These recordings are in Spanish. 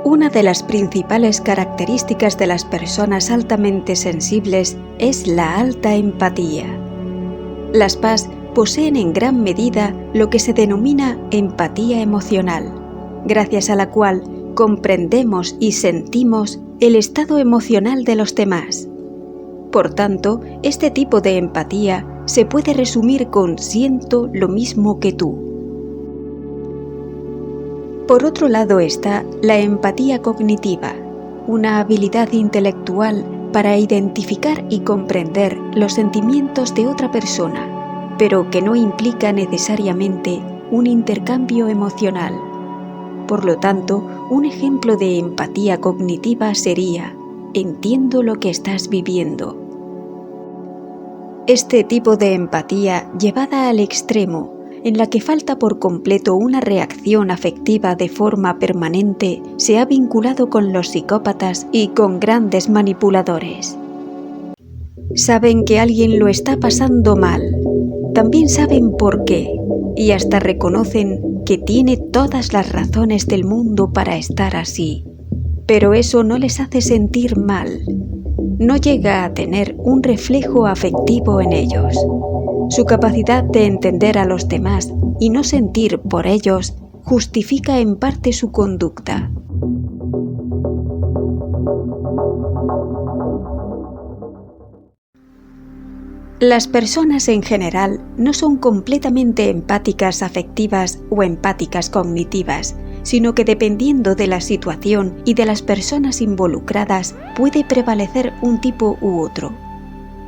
Una de las principales características de las personas altamente sensibles es la alta empatía. Las PAS poseen en gran medida lo que se denomina empatía emocional, gracias a la cual comprendemos y sentimos el estado emocional de los demás. Por tanto, este tipo de empatía se puede resumir con siento lo mismo que tú. Por otro lado está la empatía cognitiva, una habilidad intelectual para identificar y comprender los sentimientos de otra persona, pero que no implica necesariamente un intercambio emocional. Por lo tanto, un ejemplo de empatía cognitiva sería: entiendo lo que estás viviendo. Este tipo de empatía llevada al extremo, en la que falta por completo una reacción afectiva de forma permanente, se ha vinculado con los psicópatas y con grandes manipuladores. Saben que alguien lo está pasando mal, también saben por qué, y hasta reconocen que tiene todas las razones del mundo para estar así. Pero eso no les hace sentir mal, no llega a tener un reflejo afectivo en ellos. Su capacidad de entender a los demás y no sentir por ellos justifica en parte su conducta. Las personas en general no son completamente empáticas afectivas o empáticas cognitivas, sino que dependiendo de la situación y de las personas involucradas puede prevalecer un tipo u otro.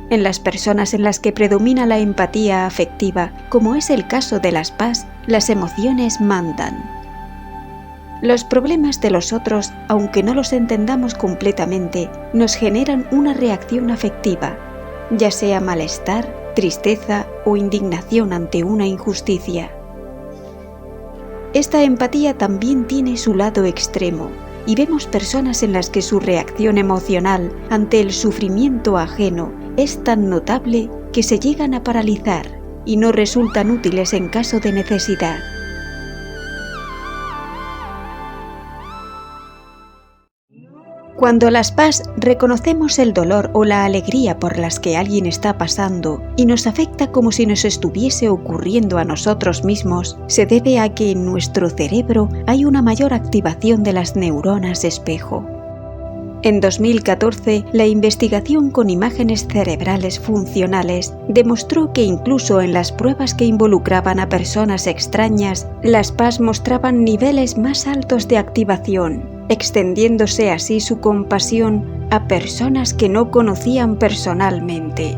En las personas en las que predomina la empatía afectiva, como es el caso de las PAS, las emociones mandan. Los problemas de los otros, aunque no los entendamos completamente, nos generan una reacción afectiva, ya sea malestar, tristeza o indignación ante una injusticia. Esta empatía también tiene su lado extremo, y vemos personas en las que su reacción emocional ante el sufrimiento ajeno es tan notable que se llegan a paralizar y no resultan útiles en caso de necesidad. Cuando las PAS reconocemos el dolor o la alegría por las que alguien está pasando y nos afecta como si nos estuviese ocurriendo a nosotros mismos, se debe a que en nuestro cerebro hay una mayor activación de las neuronas espejo. En 2014, la investigación con imágenes cerebrales funcionales demostró que incluso en las pruebas que involucraban a personas extrañas, las PAS mostraban niveles más altos de activación, extendiéndose así su compasión a personas que no conocían personalmente.